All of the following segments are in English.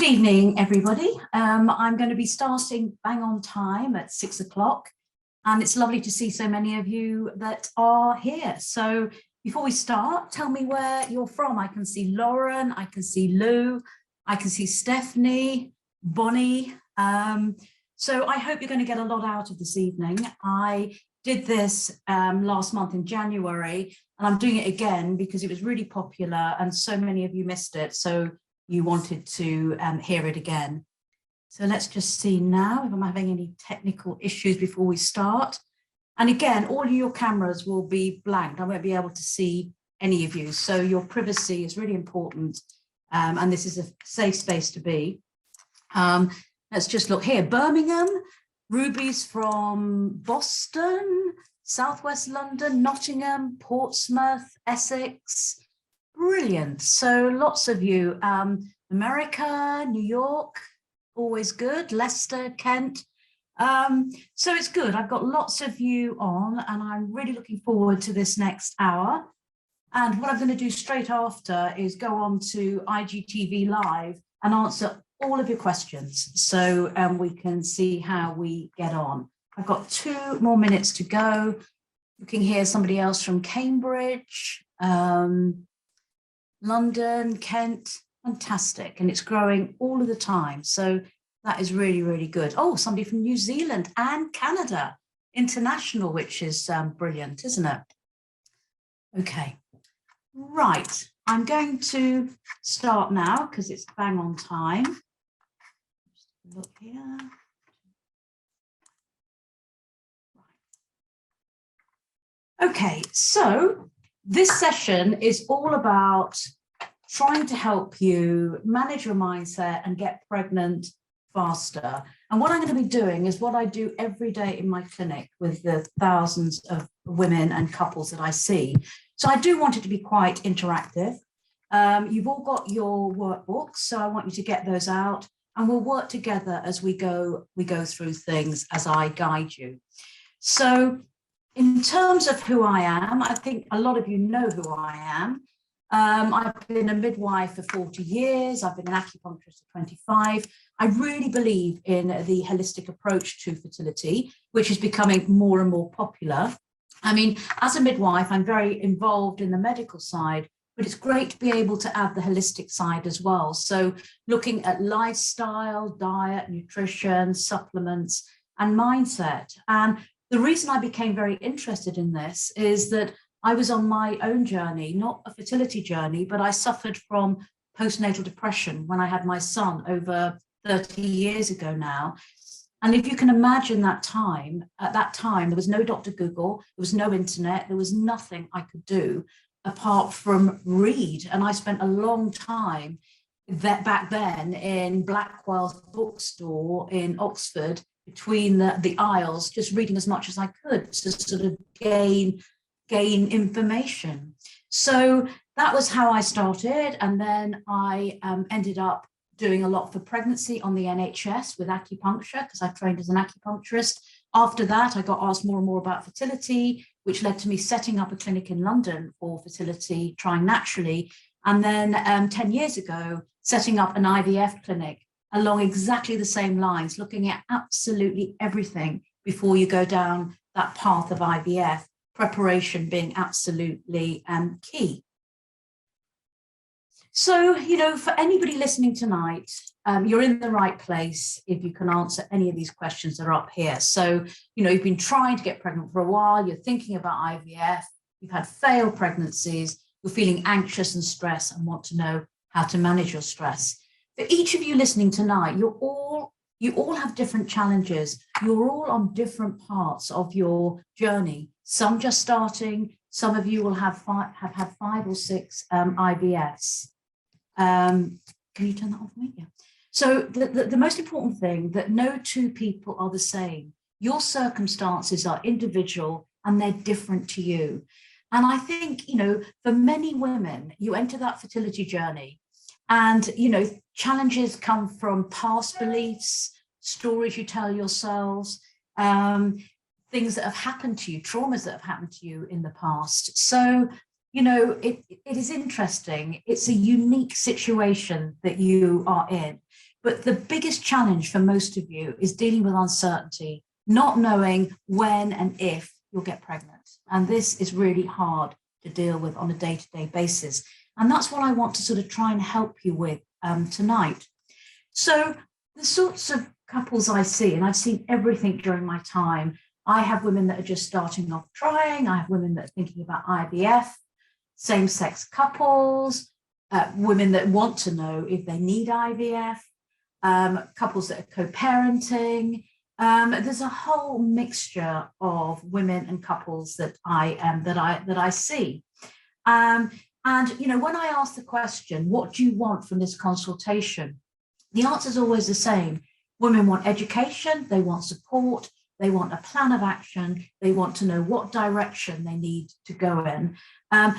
evening, everybody. I'm going to be starting bang on time at 6 o'clock, and it's lovely to see so many of you that are here. So before we start, tell me where you're from. I can see Lauren, I can see Lou, I can see Stephanie, Bonnie. So I hope you're going to get a lot out of this evening. I did this last month in January, and I'm doing it again because it was really popular and so many of you missed it. So you wanted to hear it again. So let's just see now if I'm having any technical issues before we start. And again, all of your cameras will be blanked. I won't be able to see any of you. So your privacy is really important. And this is a safe space to be. Let's just look here. Birmingham, Ruby's from Boston, Southwest London, Nottingham, Portsmouth, Essex. Brilliant. So lots of you, America, New York, always good, Leicester, Kent. So it's good. I've got lots of you on and I'm really looking forward to this next hour. And what I'm going to do straight after is go on to IGTV Live and answer all of your questions so we can see how we get on. I've got 2 more minutes to go. Looking here, somebody else from Cambridge. London, Kent, fantastic. And it's growing all of the time. So that is really, really good. Oh, somebody from New Zealand and Canada, international, which is brilliant, isn't it? Okay, right. I'm going to start now because it's bang on time. Just look here. Okay, so this session is all about trying to help you manage your mindset and get pregnant faster. And what I'm going to be doing is what I do every day in my clinic with the thousands of women and couples that I see. So I do want it to be quite interactive. You've all got your workbooks, so I want you to get those out and we'll work together as we go through things as I guide you. So in terms of who I am, I think a lot of you know who I am. I've been a midwife for 40 years. I've been an acupuncturist for 25. I really believe in the holistic approach to fertility, which is becoming more and more popular. I mean, as a midwife, I'm very involved in the medical side, but it's great to be able to add the holistic side as well. So looking at lifestyle, diet, nutrition, supplements, and mindset. And the reason I became very interested in this is that I was on my own journey, not a fertility journey, but I suffered from postnatal depression when I had my son over 30 years ago now. And if you can imagine that time, at that time, there was no Dr. Google, there was no internet, there was nothing I could do apart from read. And I spent a long time back then in Blackwell's bookstore in Oxford, between the aisles, just reading as much as I could to sort of gain information. So that was how I started. And then I ended up doing a lot for pregnancy on the NHS with acupuncture because I trained as an acupuncturist. After that, I got asked more and more about fertility, which led to me setting up a clinic in London for fertility, trying naturally. And then 10 years ago, setting up an IVF clinic along exactly the same lines, looking at absolutely everything before you go down that path of IVF, preparation being absolutely key. So, you know, for anybody listening tonight, you're in the right place if you can answer any of these questions that are up here. So, you know, you've been trying to get pregnant for a while, you're thinking about IVF, you've had failed pregnancies, you're feeling anxious and stressed and want to know how to manage your stress. For each of you listening tonight, you all have different challenges. You're all on different parts of your journey. Some just starting. Some of you will have had 5 or 6 IVFs. Can you turn that on for me? Yeah. So the most important thing that no 2 people are the same. Your circumstances are individual and they're different to you. And I think, you know, for many women, you enter that fertility journey. And, you know, challenges come from past beliefs, stories you tell yourselves, things that have happened to you, traumas that have happened to you in the past. So, you know, it is interesting. It's a unique situation that you are in. But the biggest challenge for most of you is dealing with uncertainty, not knowing when and if you'll get pregnant. And this is really hard to deal with on a day-to-day basis. And that's what I want to sort of try and help you with tonight. So the sorts of couples I see, and I've seen everything during my time. I have women that are just starting off trying. I have women that are thinking about IVF, same-sex couples, women that want to know if they need IVF, couples that are co-parenting. There's a whole mixture of women and couples that I see. And when I ask the question, what do you want from this consultation? The answer is always the same. Women want education, they want support, they want a plan of action, they want to know what direction they need to go in.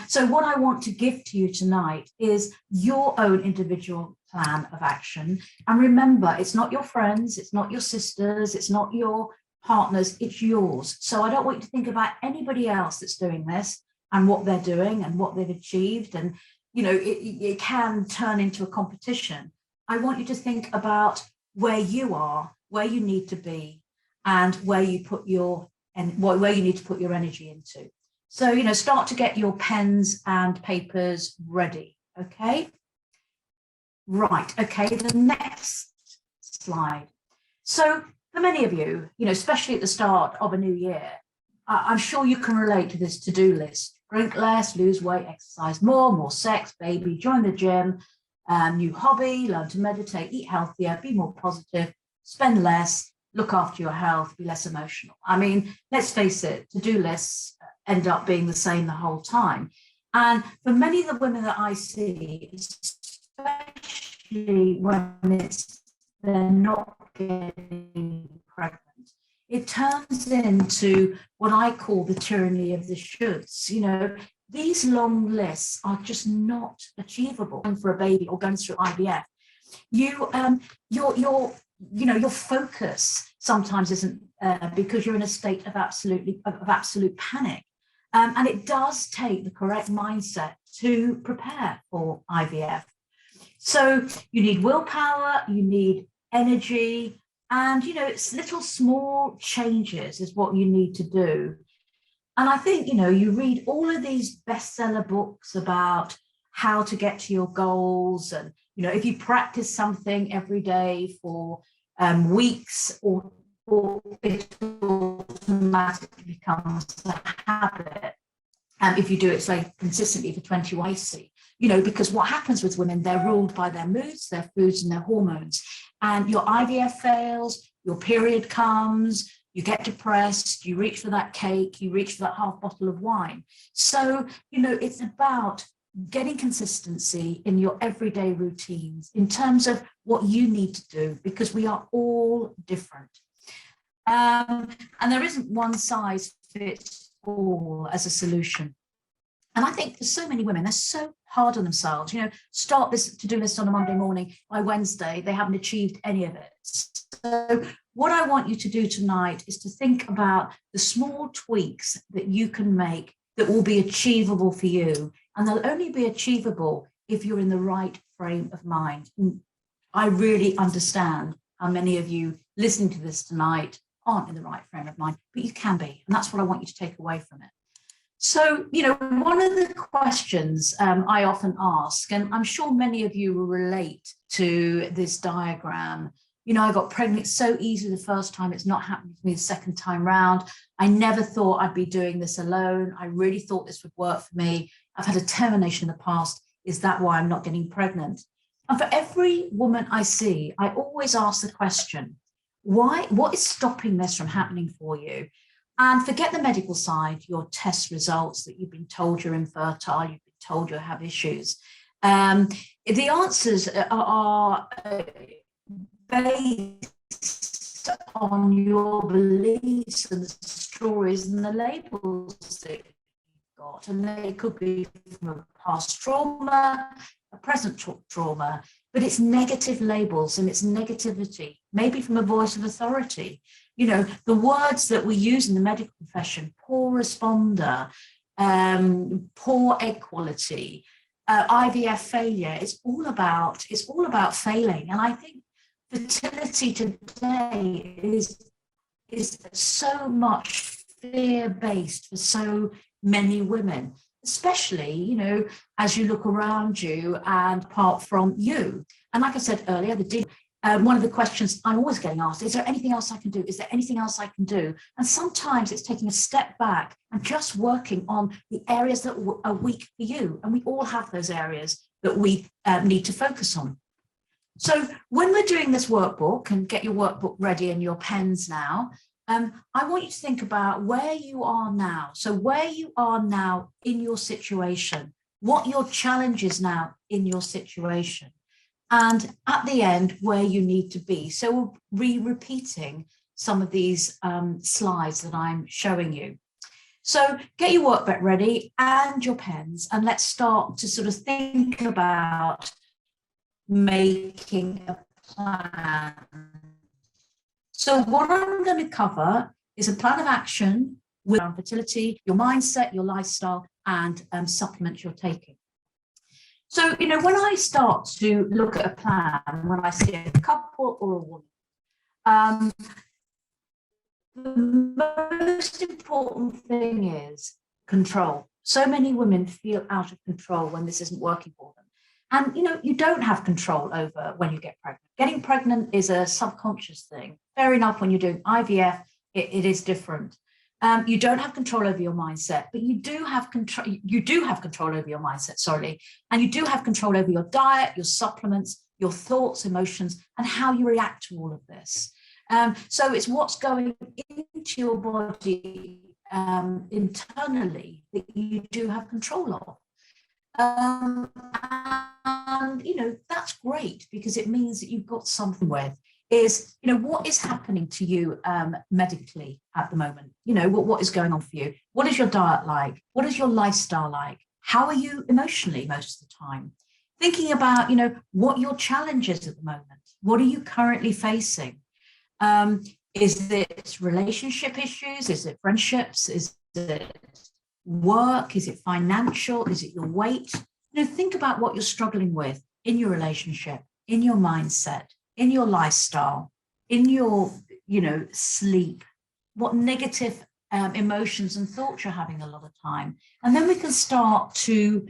So what I want to give to you tonight is your own individual plan of action. And remember, it's not your friends, it's not your sisters, it's not your partners, it's yours. So I don't want you to think about anybody else that's doing this and what they're doing and what they've achieved. And, it can turn into a competition. I want you to think about where you are, where you need to be, and where you need to put your energy into. So, start to get your pens and papers ready, okay? Right, okay, the next slide. So for many of you, especially at the start of a new year, I'm sure you can relate to this to-do list. Drink less, lose weight, exercise more sex, baby, join the gym, new hobby, learn to meditate, eat healthier, be more positive, spend less, look after your health, be less emotional. I mean, let's face it, to-do lists end up being the same the whole time. And for many of the women that I see, especially when they're not getting pregnant, it turns into what I call the tyranny of the shoulds. These long lists are just not achievable for a baby or going through IVF. Your focus sometimes isn't because you're in a state of absolute panic. And it does take the correct mindset to prepare for IVF. So you need willpower, you need energy, and it's little small changes is what you need to do. And I think you read all of these bestseller books about how to get to your goals, and if you practice something every day for weeks, or it automatically becomes a habit. If you do it consistently for 21 days, because what happens with women, they're ruled by their moods, their foods, and their hormones. And your IVF fails, your period comes, you get depressed, you reach for that cake, you reach for that half bottle of wine. So, it's about getting consistency in your everyday routines in terms of what you need to do, because we are all different. And there isn't one size fits all as a solution. And I think for so many women, they're so hard on themselves. Start this to-do list on a Monday morning. By Wednesday, they haven't achieved any of it. So what I want you to do tonight is to think about the small tweaks that you can make that will be achievable for you. And they'll only be achievable if you're in the right frame of mind. And I really understand how many of you listening to this tonight aren't in the right frame of mind, but you can be. And that's what I want you to take away from it. So, one of the questions I often ask, and I'm sure many of you will relate to this diagram. I got pregnant so easily the first time, it's not happening to me the second time round. I never thought I'd be doing this alone. I really thought this would work for me. I've had a termination in the past. Is that why I'm not getting pregnant? And for every woman I see, I always ask the question, what is stopping this from happening for you? And forget the medical side, your test results that you've been told you're infertile, you've been told you have issues. The answers are based on your beliefs and the stories and the labels that you've got. And they could be from a past trauma, a present trauma, but it's negative labels and it's negativity, maybe from a voice of authority. The words that we use in the medical profession, poor responder, poor egg quality, IVF failure, it's all about failing. And I think fertility today is so much fear-based for so many women, especially, you know, as you look around you and apart from you. And like I said earlier, one of the questions I'm always getting asked, is there anything else I can do? Is there anything else I can do? And sometimes it's taking a step back and just working on the areas that are weak for you. And we all have those areas that we need to focus on. So when we're doing this workbook, and get your workbook ready and your pens now, I want you to think about where you are now. So where you are now in your situation, what your challenge is now in your situation, and at the end, where you need to be. So we'll be repeating some of these slides that I'm showing you. So get your workbook ready and your pens, and let's start to sort of think about making a plan. So what I'm going to cover is a plan of action with fertility, your mindset, your lifestyle, and supplements you're taking. So, you know, when I start to look at a plan, when I see a couple or a woman, the most important thing is control. So many women feel out of control when this isn't working for them. And, you know, you don't have control over when you get pregnant. Getting pregnant is a subconscious thing. Fair enough, when you're doing IVF, it is different. You don't have control over your mindset, but you do have control. You do have control over your mindset, sorry. And you do have control over your diet, your supplements, your thoughts, emotions, and how you react to all of this. So it's what's going into your body internally that you do have control of. And, you know, that's great because it means that you've got something with is, you know, what is happening to you medically at the moment? You know, what is going on for you? What is your diet like? What is your lifestyle like? How are you emotionally most of the time? Thinking about, you know, what your challenge is at the moment. What are you currently facing? Is it relationship issues? Is it friendships? Is it work? Is it financial? Is it your weight? You know, think about what you're struggling with in your relationship, in your mindset, in your lifestyle, in your, you know, sleep, what negative emotions and thoughts you're having a lot of time. And then we can start to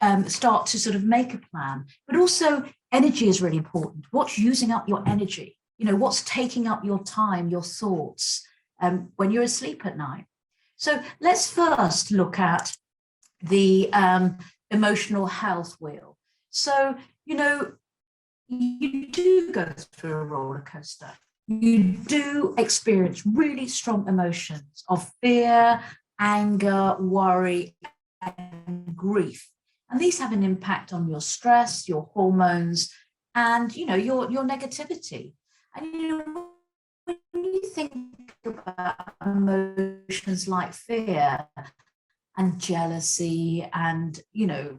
sort of make a plan. But also energy is really important. What's using up your energy? You know, what's taking up your time, your thoughts when you're asleep at night? So let's first look at the emotional health wheel. So, you know, you do go through a roller coaster. You do experience really strong emotions of fear, anger, worry, and grief. And these have an impact on your stress, your hormones, and, you know, your negativity. And, you know, when you think about emotions like fear and jealousy and, you know,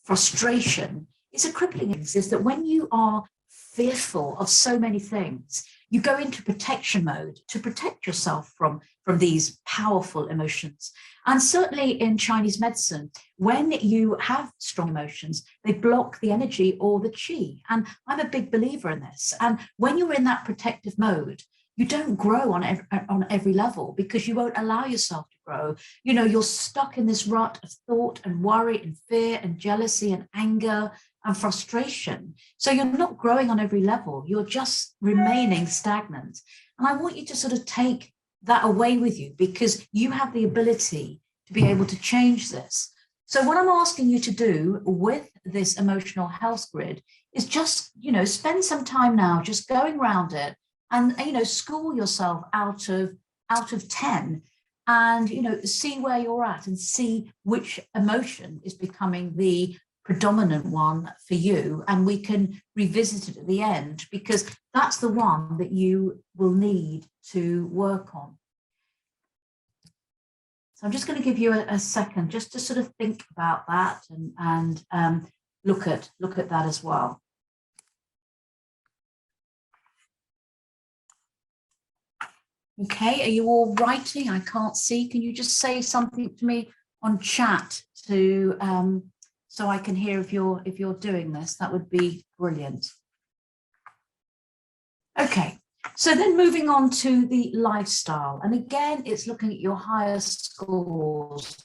frustration, it's a crippling thing, is that when you are fearful of so many things, you go into protection mode to protect yourself from these powerful emotions. And certainly in Chinese medicine, when you have strong emotions, they block the energy or the qi. And I'm a big believer in this. And when you're in that protective mode, you don't grow on every level because you won't allow yourself to grow. You know, you're stuck in this rut of thought and worry and fear and jealousy and anger and frustration. So you're not growing on every level. You're just remaining stagnant. And I want you to sort of take that away with you because you have the ability to be able to change this. So what I'm asking you to do with this emotional health grid is just, you know, spend some time now just going around it and, you know, school yourself out of 10 and, you know, see where you're at and see which emotion is becoming the predominant one for you. And we can revisit it at the end because that's the one that you will need to work on. So I'm just going to give you a second just to sort of think about that and look at that as well. Okay, are you all writing? I can't see. Can you just say something to me on chat to so I can hear if you're doing this? That would be brilliant. Okay, so then moving on to the lifestyle. And again, it's looking at your higher scores,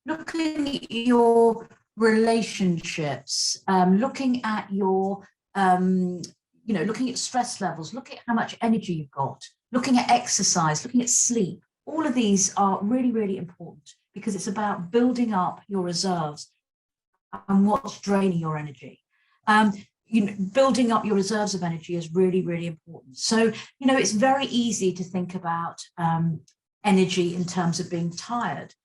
looking at your relationships, looking at your, looking at stress levels, looking at how much energy you've got, looking at exercise, looking at sleep. All of these are really, really important because it's about building up your reserves and what's draining your energy. Building up your reserves of energy is really, really important. So, it's very easy to think about energy in terms of being tired,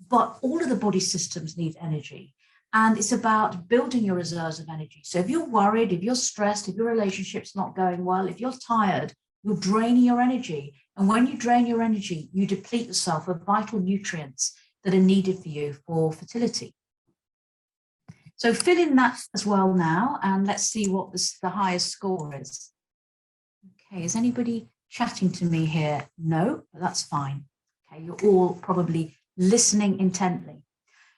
but all of the body systems need energy. And it's about building your reserves of energy. So if you're worried, if you're stressed, if your relationship's not going well, if you're tired, you're draining your energy. And when you drain your energy, you deplete yourself of vital nutrients that are needed for you for fertility. So fill in that as well now, and let's see what the highest score is. Okay, is anybody chatting to me here? No, but that's fine. Okay, you're all probably listening intently.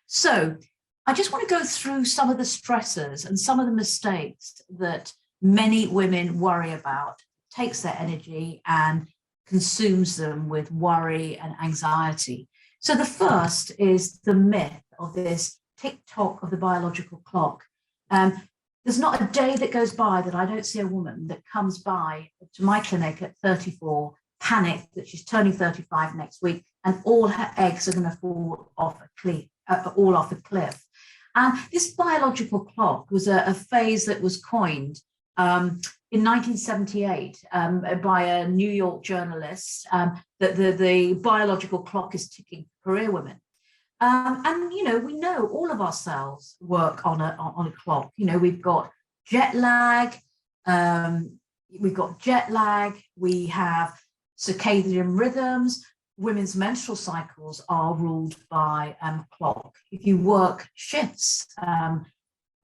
So I just want to go through some of the stressors and some of the mistakes that many women worry about, takes their energy and consumes them with worry and anxiety. So the first is the myth of this tick-tock of the biological clock. There's not a day that goes by that I don't see a woman that comes by to my clinic at 34, panicked that she's turning 35 next week, and all her eggs are going to fall off a cliff. And this biological clock was a phase that was coined in 1978 by a New York journalist, that the biological clock is ticking for career women. And we know all of our cells work on a clock. We've got jet lag, we have circadian rhythms. Women's menstrual cycles are ruled by clock. If you work shifts,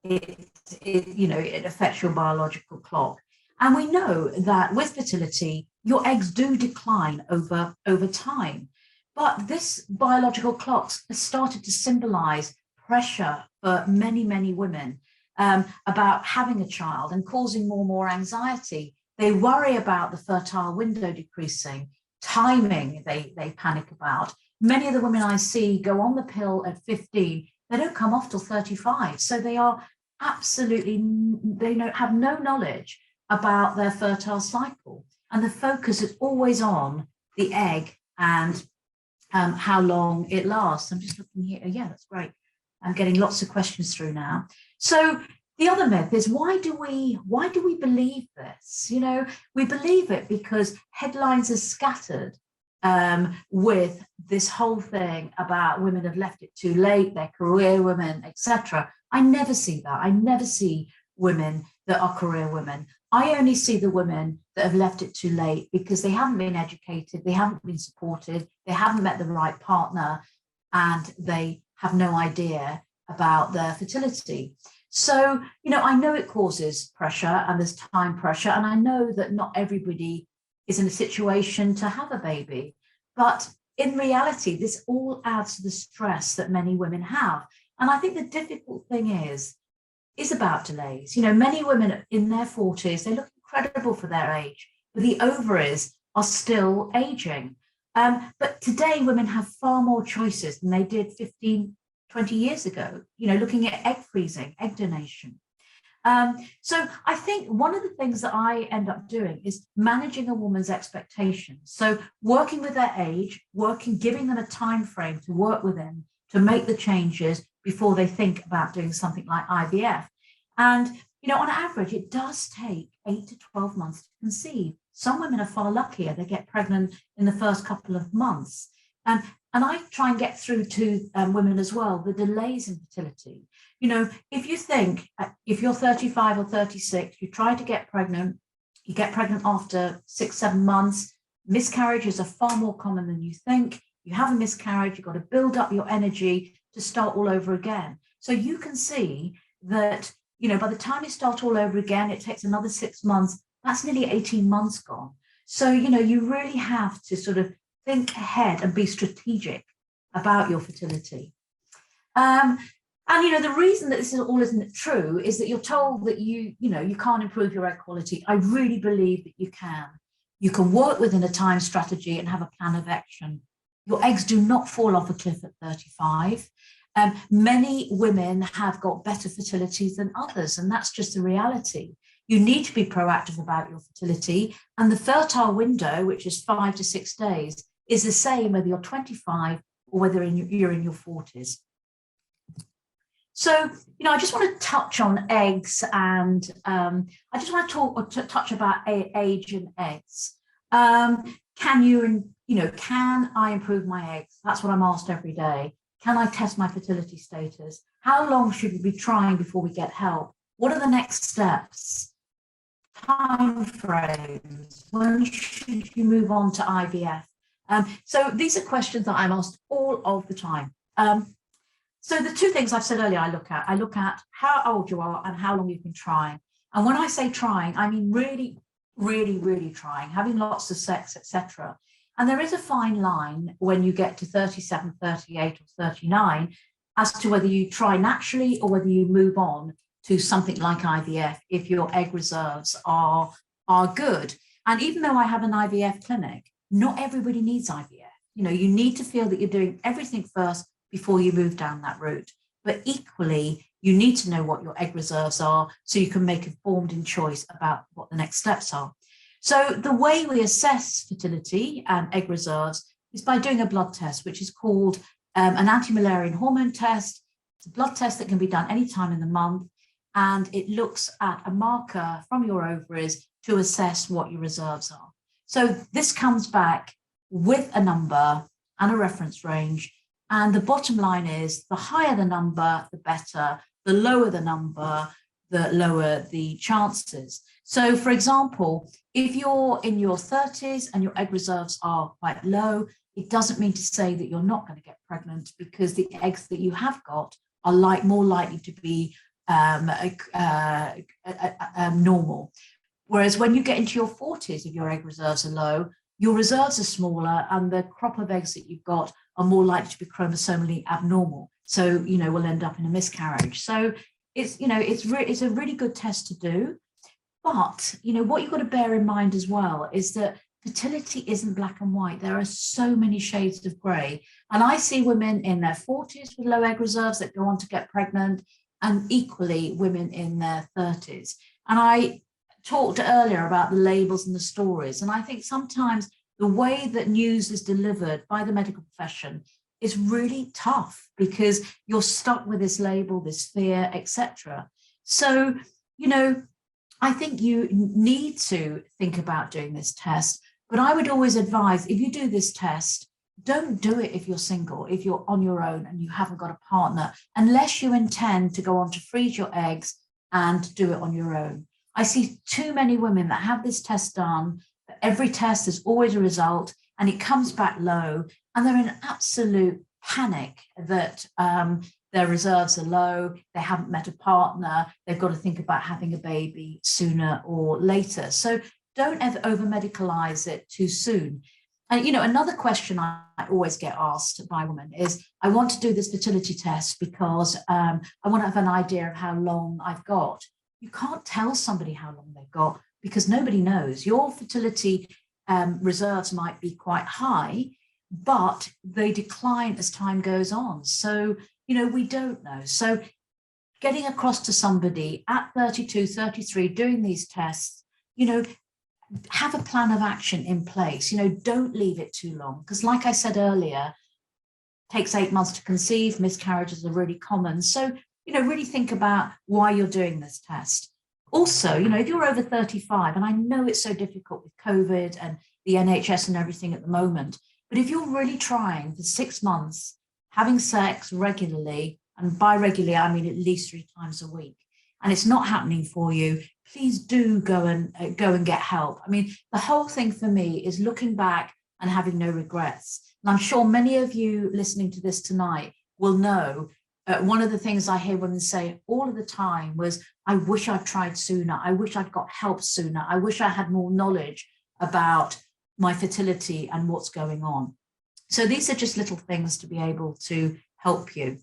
it affects your biological clock. And we know that with fertility, your eggs do decline over time. But this biological clock has started to symbolize pressure for many, many women about having a child and causing more and more anxiety. They worry about the fertile window decreasing, timing they panic about. Many of the women I see go on the pill at 15, they don't come off till 35. So they are have no knowledge about their fertile cycle. And the focus is always on the egg and how long it lasts. I'm just looking here. Yeah, that's great. I'm getting lots of questions through now. So the other myth is, why do we believe this? We believe it because headlines are scattered with this whole thing about women have left it too late, they're career women, etc. I never see that. I never see women that are career women. I only see the women that have left it too late because they haven't been educated, they haven't been supported, they haven't met the right partner, and they have no idea about their fertility. So, I know it causes pressure and there's time pressure, and I know that not everybody is in a situation to have a baby, but in reality, this all adds to the stress that many women have. And I think the difficult thing is about delays. Many women in their 40s, they look incredible for their age, but the ovaries are still aging. But today, women have far more choices than they did 15, 20 years ago, looking at egg freezing, egg donation. So I think one of the things that I end up doing is managing a woman's expectations. So working with their age, giving them a time frame to work within, to make the changes before they think about doing something like IVF. And, on average, it does take 8 to 12 months to conceive. Some women are far luckier. They get pregnant in the first couple of months. And I try and get through to women as well, the delays in fertility. If you think, if you're 35 or 36, you try to get pregnant, you get pregnant after 6, 7 months, miscarriages are far more common than you think. You have a miscarriage, you've got to build up your energy to start all over again. So you can see that, by the time you start all over again, it takes another 6 months. That's nearly 18 months gone. So, you really have to sort of think ahead and be strategic about your fertility. And And, the reason that this is all isn't true is that you're told that you can't improve your egg quality. I really believe that you can. You can work within a time strategy and have a plan of action. Your eggs do not fall off a cliff at 35. Many women have got better fertility than others, and that's just the reality. You need to be proactive about your fertility, and the fertile window, which is 5 to 6 days, is the same whether you're 25 or whether you're in your 40s. So, I just want to touch on eggs, and I just want to touch about age and eggs. Can I improve my eggs? That's what I'm asked every day. Can I test my fertility status? How long should we be trying before we get help? What are the next steps? Time frames. When should you move on to IVF? So these are questions that I'm asked all of the time. So the two things I've said earlier I look at how old you are and how long you've been trying. And when I say trying, I mean really, really, really trying, having lots of sex, etc. And there is a fine line when you get to 37, 38 or 39 as to whether you try naturally or whether you move on to something like IVF if your egg reserves are good. And even though I have an IVF clinic, not everybody needs IVF. You need to feel that you're doing everything first before you move down that route. But equally, you need to know what your egg reserves are so you can make an informed choice about what the next steps are. So the way we assess fertility and egg reserves is by doing a blood test, which is called an anti-Müllerian hormone test. It's a blood test that can be done any time in the month, and it looks at a marker from your ovaries to assess what your reserves are. So this comes back with a number and a reference range. And the bottom line is the higher the number, the better. The lower the number, the lower the chances. So, for example, if you're in your 30s and your egg reserves are quite low, it doesn't mean to say that you're not going to get pregnant, because the eggs that you have got are more likely to be normal. Whereas when you get into your 40s, if your egg reserves are low, your reserves are smaller and the crop of eggs that you've got are more likely to be chromosomally abnormal. So, we'll end up in a miscarriage. So it's a really good test to do. But, what you've got to bear in mind as well is that fertility isn't black and white. There are so many shades of grey. And I see women in their 40s with low egg reserves that go on to get pregnant, and equally women in their 30s. And I talked earlier about the labels and the stories. And I think sometimes the way that news is delivered by the medical profession is really tough, because you're stuck with this label, this fear, etc. So, I think you need to think about doing this test, but I would always advise, if you do this test, don't do it if you're single, if you're on your own and you haven't got a partner, unless you intend to go on to freeze your eggs and do it on your own. I see too many women that have this test done. Every test is always a result and it comes back low, and they're in absolute panic that their reserves are low, they haven't met a partner, they've got to think about having a baby sooner or later. So don't ever over-medicalize it too soon. And, another question I always get asked by women is, I want to do this fertility test because I want to have an idea of how long I've got. You can't tell somebody how long they've got because nobody knows. Your fertility reserves might be quite high, but they decline as time goes on. So, we don't know. So getting across to somebody at 32, 33, doing these tests, have a plan of action in place. Don't leave it too long. Because like I said earlier, it takes 8 months to conceive. Miscarriages are really common. So, really think about why you're doing this test. Also, if you're over 35, and I know it's so difficult with COVID and the NHS and everything at the moment, but if you're really trying for 6 months, having sex regularly, and by regularly, I mean at least 3 times a week, and it's not happening for you, please do go and get help. I mean, the whole thing for me is looking back and having no regrets. And I'm sure many of you listening to this tonight will know one of the things I hear women say all of the time was, I wish I'd tried sooner. I wish I'd got help sooner. I wish I had more knowledge about my fertility and what's going on. So these are just little things to be able to help you.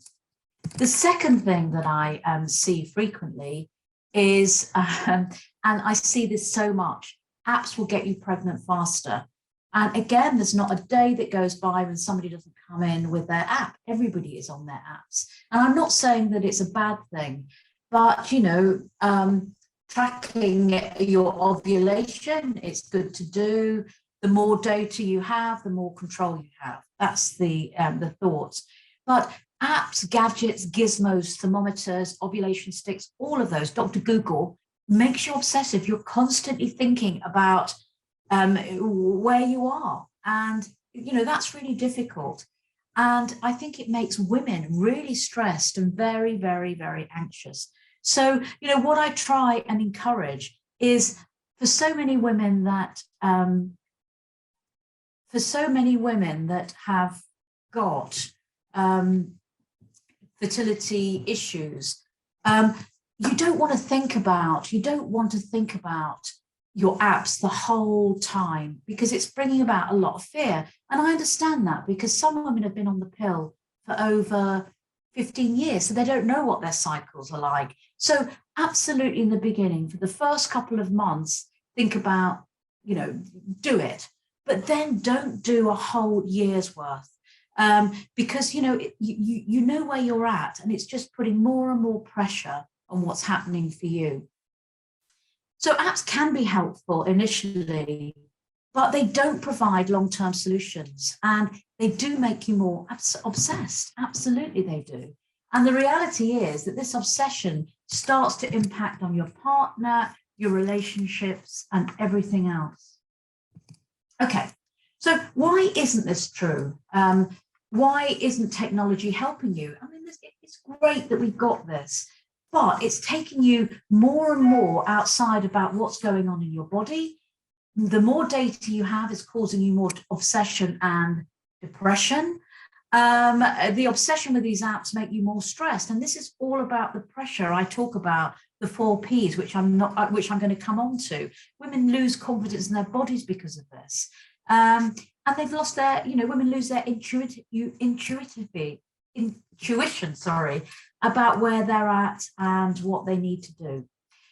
The second thing that I see frequently is, and I see this so much, apps will get you pregnant faster. And again, there's not a day that goes by when somebody doesn't come in with their app. Everybody is on their apps. And I'm not saying that it's a bad thing, but, tracking your ovulation, it's good to do. The more data you have, the more control you have. That's the thoughts. But apps, gadgets, gizmos, thermometers, ovulation sticks, all of those, Dr. Google, makes you obsessive. You're constantly thinking about where you are. And, that's really difficult. And I think it makes women really stressed and very, very, very anxious. So, what I try and encourage is for so many women that have got fertility issues, you don't want to think about your apps the whole time, because it's bringing about a lot of fear. And I understand that, because some women have been on the pill for over 15 years, so they don't know what their cycles are like. So absolutely, in the beginning, for the first couple of months, think about, do it, but then don't do a whole year's worth. Because you know where you're at, and it's just putting more and more pressure on what's happening for you. So apps can be helpful initially, but they don't provide long-term solutions, and they do make you more obsessed. Absolutely, they do. And the reality is that this obsession starts to impact on your partner, your relationships, and everything else. Okay, so why isn't this true? Why isn't technology helping you? I mean, it's great that we've got this, but it's taking you more and more outside about what's going on in your body. The more data you have is causing you more obsession and depression. The obsession with these apps make you more stressed. And this is all about the pressure. I talk about the 4 Ps, which I'm going to come on to. Women lose confidence in their bodies because of this. And they've lost their, women lose their intuition, about where they're at and what they need to do.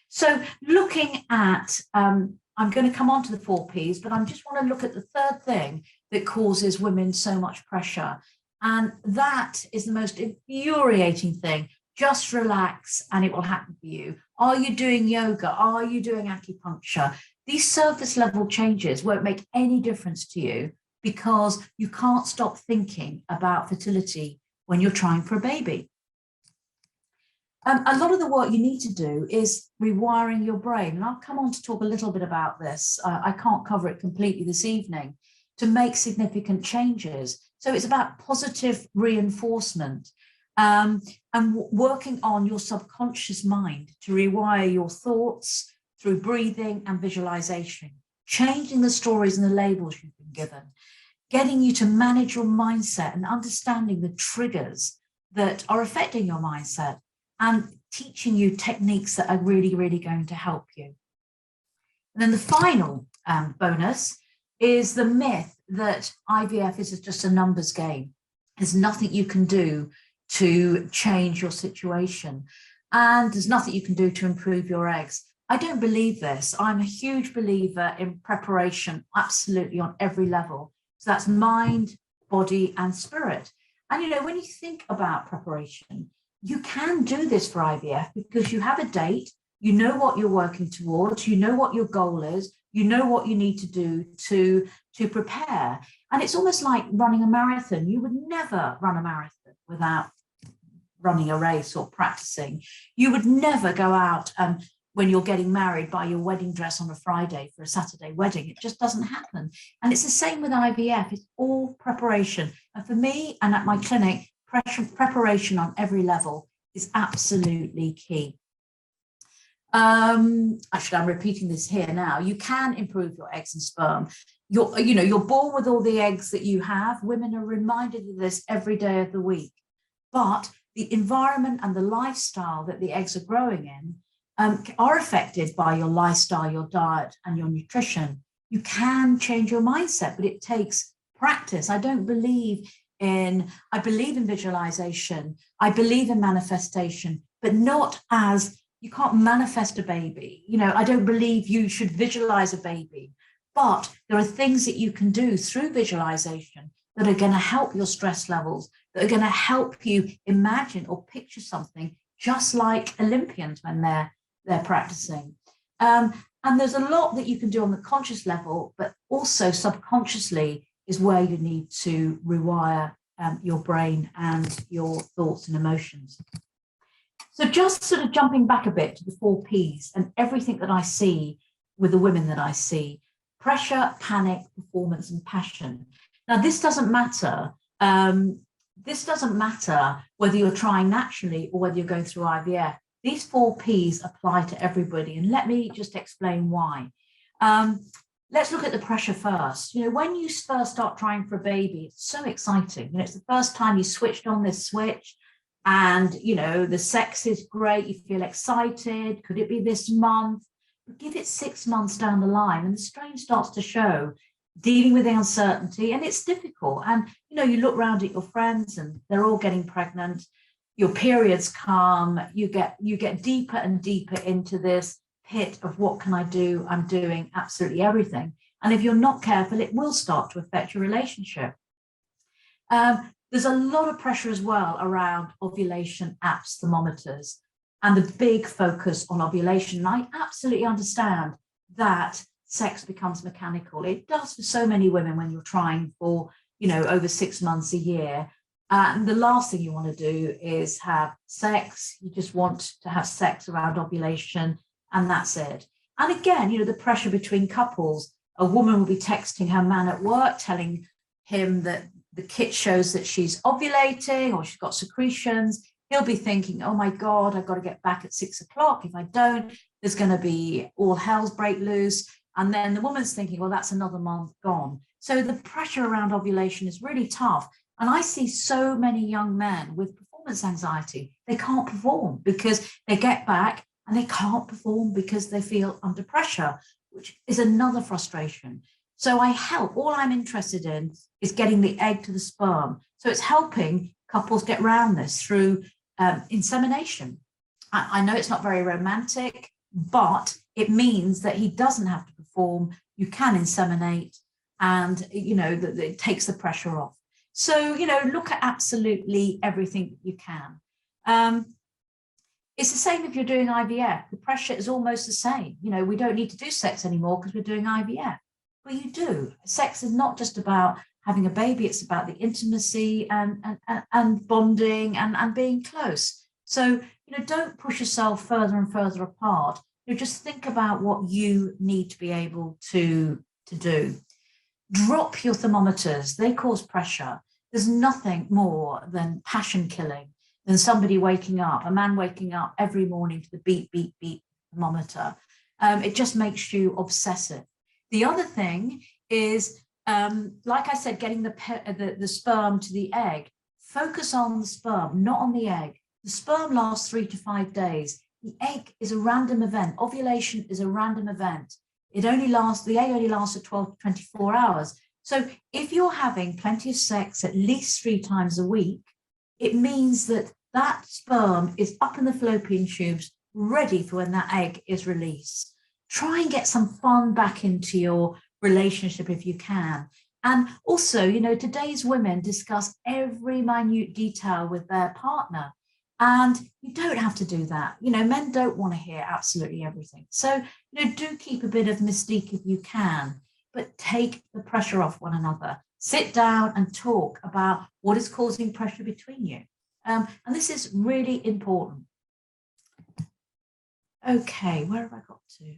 So looking at, I'm going to come on to the 4 Ps, but I just want to look at the third thing that causes women so much pressure. And that is the most infuriating thing. Just relax and it will happen for you. Are you doing yoga? Are you doing acupuncture? These surface level changes won't make any difference to you, because you can't stop thinking about fertility when you're trying for a baby. A lot of the work you need to do is rewiring your brain. And I'll come on to talk a little bit about this. I can't cover it completely this evening, to make significant changes. So it's about positive reinforcement and working on your subconscious mind to rewire your thoughts through breathing and visualization, changing the stories and the labels you've been given, getting you to manage your mindset and understanding the triggers that are affecting your mindset, and teaching you techniques that are really, really going to help you. And then the final bonus is the myth that IVF is just a numbers game. There's nothing you can do to change your situation, and there's nothing you can do to improve your eggs. I don't believe this. I'm a huge believer in preparation, absolutely, on every level. So that's mind, body, and spirit. And, when you think about preparation, you can do this for IVF because you have a date, you know what you're working towards, you know what your goal is, you know what you need to do to prepare. And it's almost like running a marathon. You would never run a marathon without running a race or practicing. You would never go out when you're getting married, buy your wedding dress on a Friday for a Saturday wedding. It just doesn't happen. And it's the same with IVF. It's all preparation. And for me and at my clinic, preparation on every level is absolutely key. Actually, I'm repeating this here now. You can improve your eggs and sperm. You're born with all the eggs that you have. Women are reminded of this every day of the week. But the environment and the lifestyle that the eggs are growing in are affected by your lifestyle, your diet, and your nutrition. You can change your mindset, but it takes practice. I don't believe I believe in visualization, I believe in manifestation, but not as, you can't manifest a baby. I don't believe you should visualize a baby, but there are things that you can do through visualization that are going to help your stress levels, that are going to help you imagine or picture something just like Olympians when they're practicing. And there's a lot that you can do on the conscious level, but also subconsciously is where you need to rewire your brain and your thoughts and emotions. So just sort of jumping back a bit to the 4 Ps and everything that I see with the women that I see: pressure, panic, performance, and passion. Now, this doesn't matter. This doesn't matter whether you're trying naturally or whether you're going through IVF. These 4 Ps apply to everybody. And let me just explain why. Let's look at the pressure first. When you first start trying for a baby, it's so exciting. It's the first time you switched on this switch and, the sex is great. You feel excited. Could it be this month? But give it 6 months down the line and the strain starts to show, dealing with the uncertainty, and it's difficult. And, you look around at your friends and they're all getting pregnant. Your periods come, you get deeper and deeper into this pit of what can I do? I'm doing absolutely everything. And if you're not careful, it will start to affect your relationship. There's a lot of pressure as well around ovulation apps, thermometers, and the big focus on ovulation. And I absolutely understand that sex becomes mechanical. It does for so many women when you're trying for, over 6 months, a year. And the last thing you want to do is have sex. You just want to have sex around ovulation, and that's it. And again, the pressure between couples. A woman will be texting her man at work, telling him that the kit shows that she's ovulating or she's got secretions. He'll be thinking, oh my God, I've got to get back at 6 o'clock. If I don't, there's going to be all hell's break loose. And then the woman's thinking, well, that's another month gone. So the pressure around ovulation is really tough. And I see so many young men with performance anxiety. They can't perform because they get back and they can't perform because they feel under pressure, which is another frustration. So I help. All I'm interested in is getting the egg to the sperm. So it's helping couples get around this through insemination. I know it's not very romantic, but it means that he doesn't have to perform. You can inseminate, and that it takes the pressure off. So, look at absolutely everything that you can. It's the same if you're doing IVF. The pressure is almost the same. We don't need to do sex anymore because we're doing IVF. Well, you do. Sex is not just about having a baby. It's about the intimacy and bonding and being close. So, don't push yourself further and further apart. Just think about what you need to be able to do. Drop your thermometers. They cause pressure. There's nothing more than passion killing than somebody waking up, a man waking up every morning to the beep, beep, beep thermometer. It just makes you obsessive. The other thing is, like I said, getting the sperm to the egg. Focus on the sperm, not on the egg. The sperm lasts 3 to 5 days. The egg is a random event. Ovulation is a random event. The egg only lasts 12 to 24 hours. So if you're having plenty of sex at least 3 times a week, it means that sperm is up in the fallopian tubes, ready for when that egg is released. Try and get some fun back into your relationship if you can. And also, today's women discuss every minute detail with their partner. And you don't have to do that. Men don't want to hear absolutely everything. So, do keep a bit of mystique if you can, but take the pressure off one another. Sit down and talk about what is causing pressure between you. And this is really important. Okay, where have I got to?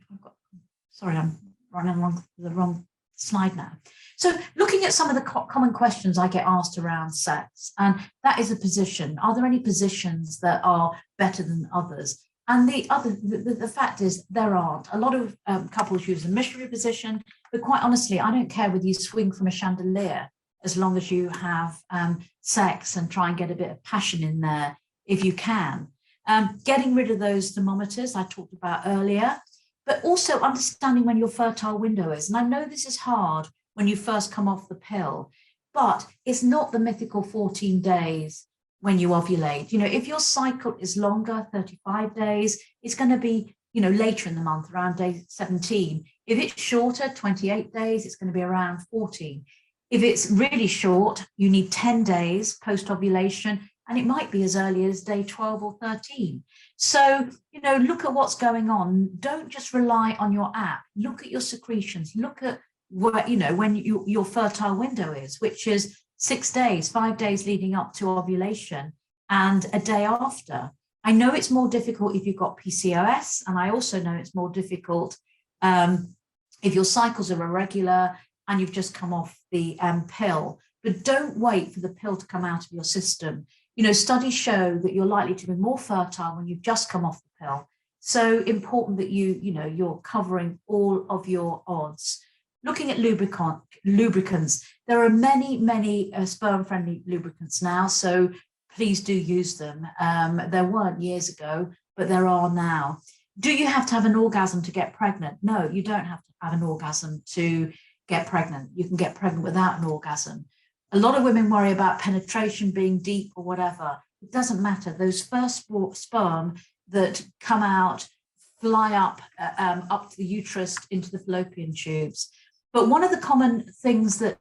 Sorry, I'm running along the wrong slide now. So looking at some of the common questions I get asked around sex, and that is a position. Are there any positions that are better than others? And the fact is there aren't. A lot of couples use a missionary position, but quite honestly, I don't care whether you swing from a chandelier as long as you have sex and try and get a bit of passion in there if you can. Getting rid of those thermometers I talked about earlier, but also understanding when your fertile window is. And I know this is hard when you first come off the pill, but it's not the mythical 14 days when you ovulate. If your cycle is longer, 35 days, it's going to be, later in the month, around day 17. If it's shorter, 28 days, it's going to be around 14. If it's really short, you need 10 days post-ovulation, and it might be as early as day 12 or 13. So, look at what's going on. Don't just rely on your app. Look at your secretions. Look at when your fertile window is, which is 6 days, 5 days leading up to ovulation and a day after. I know it's more difficult if you've got PCOS, and I also know it's more difficult if your cycles are irregular and you've just come off the pill. But don't wait for the pill to come out of your system. Studies show that you're likely to be more fertile when you've just come off the pill. So important that you're covering all of your odds. Looking at lubricants, there are many sperm-friendly lubricants now, so please do use them. There weren't years ago, but there are now. Do you have to have an orgasm to get pregnant? No, you don't have to have an orgasm to get pregnant. You can get pregnant without an orgasm. A lot of women worry about penetration being deep or whatever. It doesn't matter. Those first sperm that come out fly up to the uterus into the fallopian tubes. But one of the common things that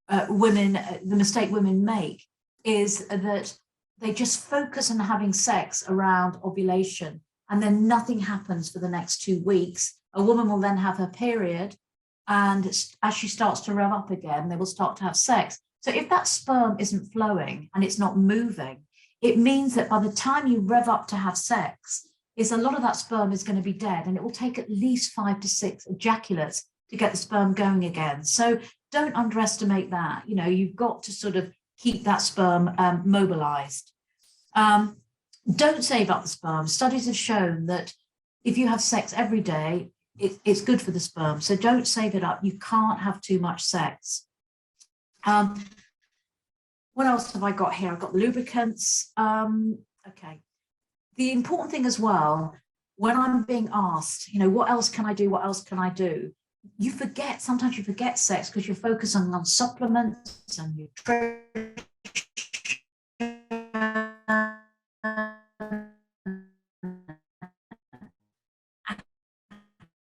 the mistake women make is that they just focus on having sex around ovulation, and then nothing happens for the next 2 weeks. A woman will then have her period, and as she starts to rev up again, they will start to have sex. So if that sperm isn't flowing and it's not moving, it means that by the time you rev up to have sex, a lot of that sperm is going to be dead, and it will take at least 5 to 6 ejaculates to get the sperm going again. So don't underestimate that. You've got to sort of keep that sperm mobilized. Don't save up the sperm. Studies have shown that if you have sex every day, it's good for the sperm. So don't save it up. You can't have too much sex. What else have I got here? I've got lubricants. Okay. The important thing as well, when I'm being asked, what else can I do? What else can I do? Sometimes you forget sex because you're focusing on supplements and nutrition,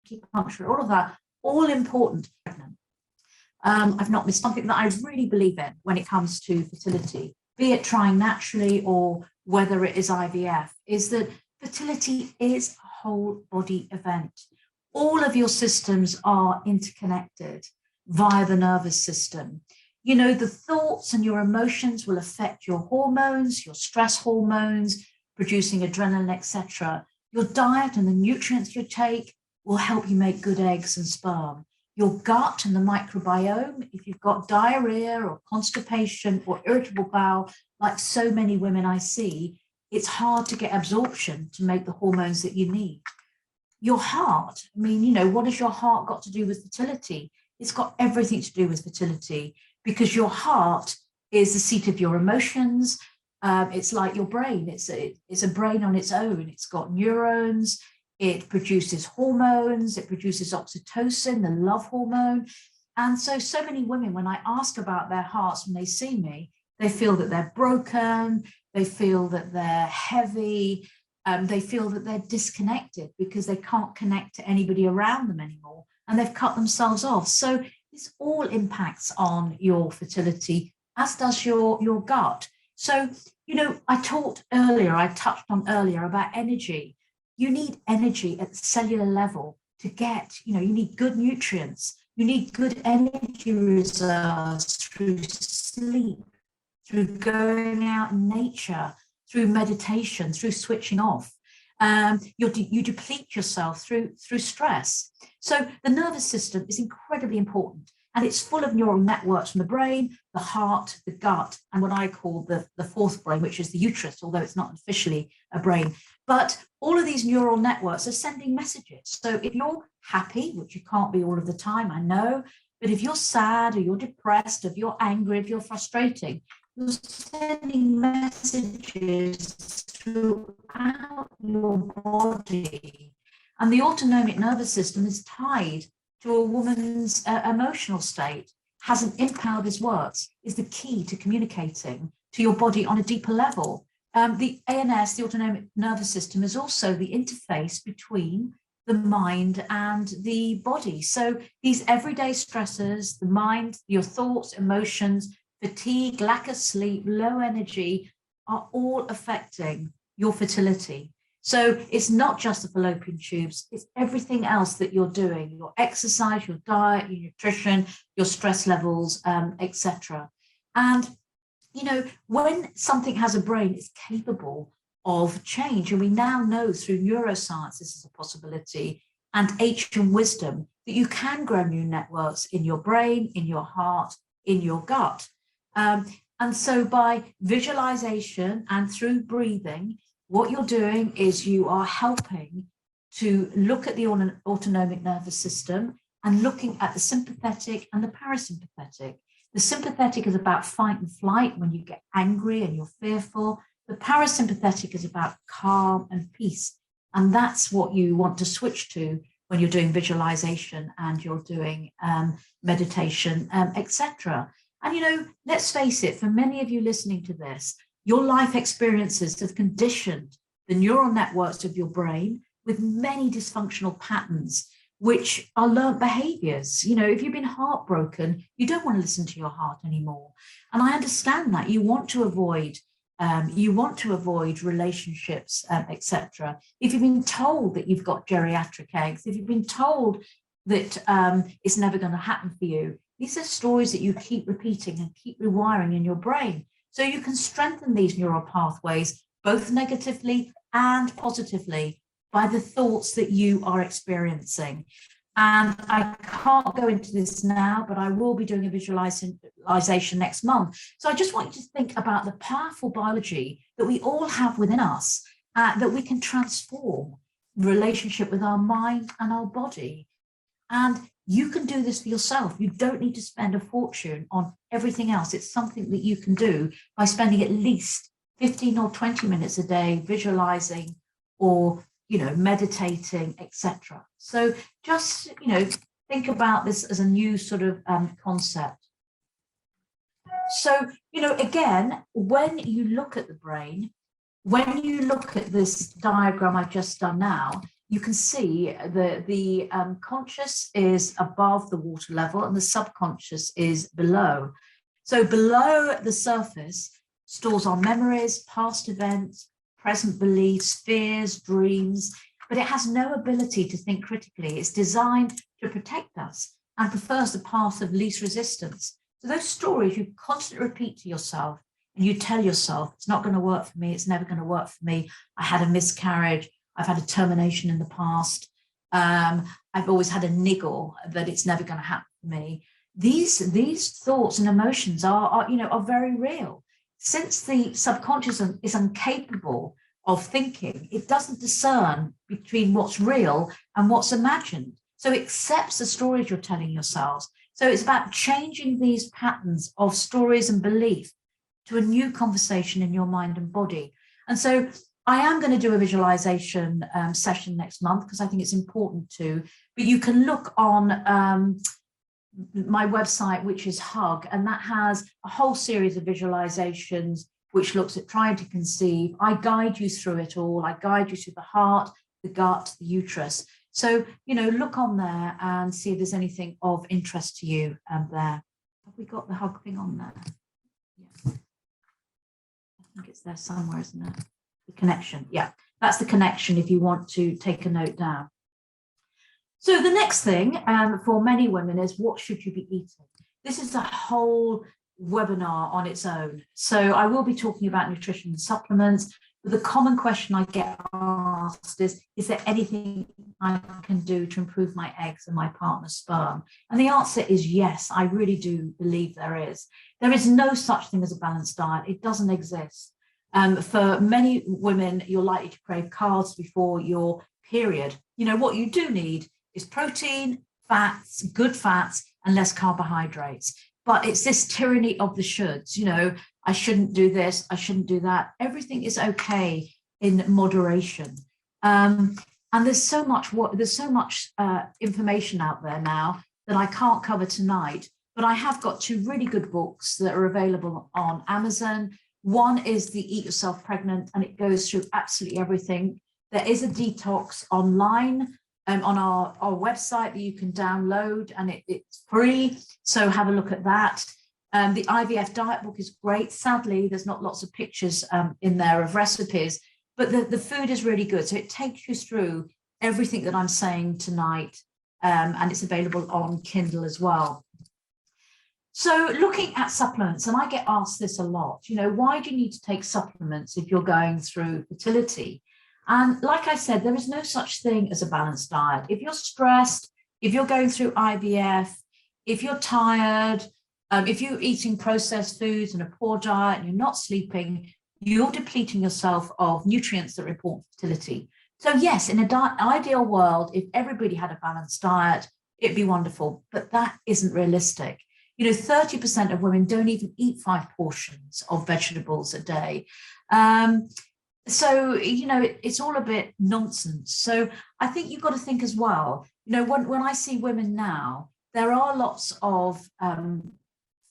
acupuncture, all of that, all important. I've not missed something that I really believe in when it comes to fertility, be it trying naturally or whether it is IVF, is that fertility is a whole body event. All of your systems are interconnected via the nervous system. The thoughts and your emotions will affect your hormones, your stress hormones, producing adrenaline, etc. Your diet and the nutrients you take will help you make good eggs and sperm. Your gut and the microbiome, if you've got diarrhea or constipation or irritable bowel, like so many women I see, it's hard to get absorption to make the hormones that you need. Your heart, what has your heart got to do with fertility? It's got everything to do with fertility, because your heart is the seat of your emotions. It's like your brain. It's a brain on its own. It's got neurons. It produces hormones. It produces oxytocin, the love hormone. And so many women, when I ask about their hearts when they see me, they feel that they're broken. They feel that they're heavy. They feel that they're disconnected because they can't connect to anybody around them anymore, and they've cut themselves off. So this all impacts on your fertility, as does your gut. So, I touched on earlier about energy. You need energy at the cellular level to get, you need good nutrients. You need good energy reserves through sleep, through going out in nature, through meditation, through switching off. You deplete yourself through stress. So the nervous system is incredibly important, and it's full of neural networks from the brain, the heart, the gut, and what I call the fourth brain, which is the uterus, although it's not officially a brain. But all of these neural networks are sending messages. So if you're happy, which you can't be all of the time, I know, but if you're sad or you're depressed, if you're angry, if you're frustrating, you're sending messages throughout your body. And the autonomic nervous system is tied to a woman's emotional state. hasn't empowered his words is the key to communicating to your body on a deeper level. The ANS, the autonomic nervous system, is also the interface between the mind and the body. So these everyday stressors, the mind, your thoughts, emotions, fatigue, lack of sleep, low energy, are all affecting your fertility. So it's not just the fallopian tubes, it's everything else that you're doing, your exercise, your diet, your nutrition, your stress levels, etc. And, you know, when something has a brain, it's capable of change. And we now know through neuroscience, this is a possibility, and ancient wisdom, that you can grow new networks in your brain, in your heart, in your gut. And so by visualization and through breathing, what you're doing is you are helping to look at the autonomic nervous system and looking at the sympathetic and the parasympathetic. The sympathetic is about fight and flight when you get angry and you're fearful. The parasympathetic is about calm and peace. And that's what you want to switch to when you're doing visualization and you're doing meditation, etc. And, you know, let's face it, for many of you listening to this, your life experiences have conditioned the neural networks of your brain with many dysfunctional patterns, which are learned behaviors. You know, if you've been heartbroken, you don't want to listen to your heart anymore. And I understand that. You want to avoid relationships, etc. If you've been told that you've got geriatric eggs, if you've been told that it's never going to happen for you, these are stories that you keep repeating and keep rewiring in your brain. So you can strengthen these neural pathways, both negatively and positively, by the thoughts that you are experiencing. And I can't go into this now, but I will be doing a visualization next month. So I just want you to think about the powerful biology that we all have within us, that we can transform relationship with our mind and our body. And you can do this for yourself. You don't need to spend a fortune on everything else. It's something that you can do by spending at least 15 or 20 minutes a day visualizing or, you know, meditating, etc. So just, you know, think about this as a new sort of concept. So, you know, again, when you look at the brain, when you look at this diagram I've just done now, you can see the conscious is above the water level and the subconscious is below. So below the surface stores our memories, past events, present beliefs, fears, dreams, but it has no ability to think critically. It's designed to protect us and prefers the path of least resistance. So those stories you constantly repeat to yourself and you tell yourself, it's not going to work for me, it's never going to work for me, I had a miscarriage, I've had a termination in the past, I've always had a niggle that it's never going to happen for me. These thoughts and emotions are very real. Since the subconscious is incapable of thinking, it doesn't discern between what's real and what's imagined. So it accepts the stories you're telling yourselves. So it's about changing these patterns of stories and belief to a new conversation in your mind and body. And so I am going to do a visualization session next month because I think it's important to, but you can look on my website, which is Hug, and that has a whole series of visualizations which looks at trying to conceive. I guide you through it all. I guide you through the heart, the gut, the uterus. So, you know, look on there and see if there's anything of interest to you there. Have we got the Hug thing on there? Yeah. I think it's there somewhere, isn't it? The connection. Yeah, that's the connection if you want to take a note down. So the next thing for many women is, what should you be eating? This is a whole webinar on its own. So I will be talking about nutrition and supplements, but the common question I get asked is there anything I can do to improve my eggs and my partner's sperm? And the answer is yes, I really do believe there is. There is no such thing as a balanced diet. It doesn't exist. For many women, you're likely to crave carbs before your period. You know, what you do need is protein, fats, good fats, and less carbohydrates. But it's this tyranny of the shoulds. You know, I shouldn't do this, I shouldn't do that. Everything is okay in moderation. And there's so much information out there now that I can't cover tonight. but I have got two really good books that are available on Amazon. One is The Eat Yourself Pregnant, and it goes through absolutely everything. There is a detox online on our website that you can download, and it's free. So have a look at that. The IVF diet book is great. Sadly, there's not lots of pictures in there of recipes, but the food is really good. So it takes you through everything that I'm saying tonight, and it's available on Kindle as well. So looking at supplements, and I get asked this a lot, why do you need to take supplements if you're going through fertility? And like I said, there is no such thing as a balanced diet. If you're stressed, if you're going through IVF, if you're tired, if you're eating processed foods and a poor diet and you're not sleeping, you're depleting yourself of nutrients that are important for fertility. So yes, in an ideal world, if everybody had a balanced diet, it'd be wonderful, but that isn't realistic. 30% of women don't even eat 5 portions of vegetables a day. So, it's all a bit nonsense. So I think you've got to think as well, when I see women now, there are lots of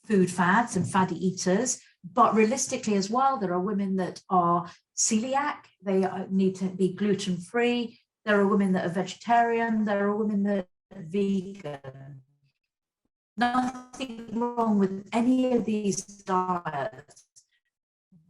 food fads and fatty eaters, but realistically as well, there are women that are celiac, they need to be gluten-free. There are women that are vegetarian, there are women that are vegan. Nothing wrong with any of these diets,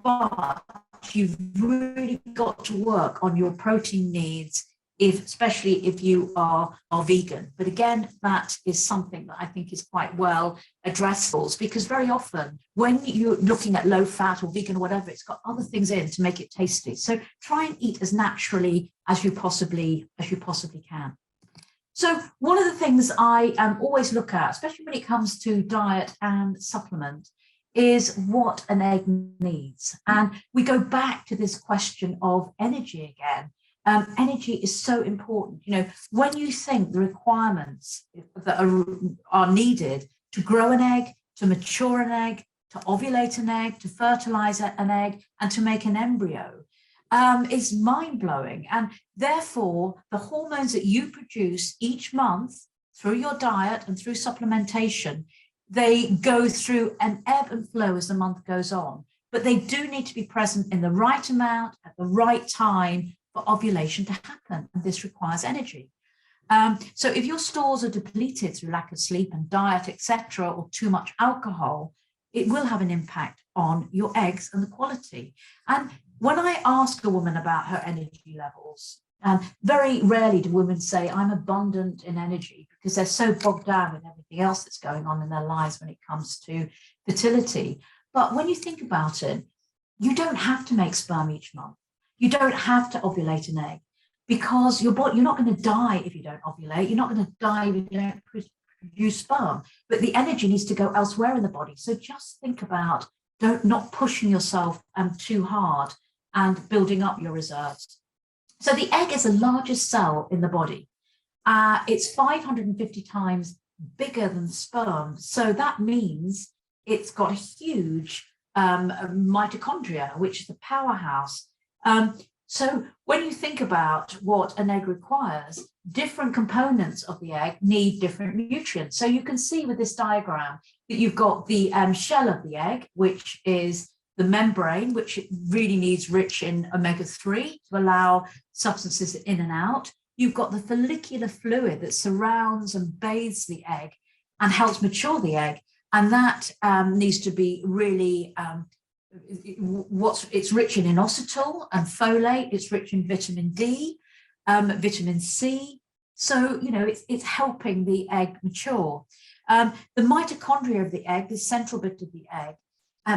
but you've really got to work on your protein needs, especially if you are vegan. But again, that is something that I think is quite well addressable, because very often when you're looking at low fat or vegan or whatever, it's got other things in to make it tasty. So try and eat as naturally as you possibly can. So one of the things I always look at, especially when it comes to diet and supplement, is what an egg needs. And we go back to this question of energy again. Energy is so important. When you think the requirements that are needed to grow an egg, to mature an egg, to ovulate an egg, to fertilize an egg, and to make an embryo, is mind-blowing. And therefore, the hormones that you produce each month through your diet and through supplementation, they go through an ebb and flow as the month goes on. But they do need to be present in the right amount at the right time for ovulation to happen. And this requires energy. So if your stores are depleted through lack of sleep and diet, etc., or too much alcohol, it will have an impact on your eggs and the quality. And when I ask a woman about her energy levels, very rarely do women say, I'm abundant in energy, because they're so bogged down with everything else that's going on in their lives when it comes to fertility. But when you think about it, you don't have to make sperm each month. You don't have to ovulate an egg, because you're not going to die if you don't ovulate. You're not going to die if you don't produce sperm. But the energy needs to go elsewhere in the body. So just think about not pushing yourself too hard and building up your reserves. So the egg is the largest cell in the body. It's 550 times bigger than sperm. So that means it's got a huge mitochondria, which is the powerhouse. So when you think about what an egg requires, different components of the egg need different nutrients. So you can see with this diagram that you've got the shell of the egg, which is the membrane, which it really needs rich in omega-3 to allow substances in and out. You've got the follicular fluid that surrounds and bathes the egg and helps mature the egg. And that needs to be really, it's rich in inositol and folate, it's rich in vitamin D, vitamin C. So, it's helping the egg mature. The mitochondria of the egg, the central bit of the egg,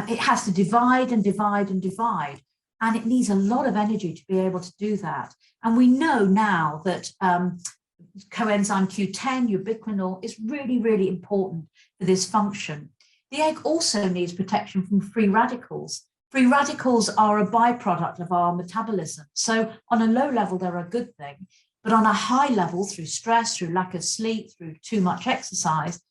it has to divide and divide and divide. And it needs a lot of energy to be able to do that. And we know now that coenzyme Q10, ubiquinol, is really, really important for this function. The egg also needs protection from free radicals. Free radicals are a byproduct of our metabolism. So on a low level, they're a good thing. But on a high level, through stress, through lack of sleep, through too much exercise,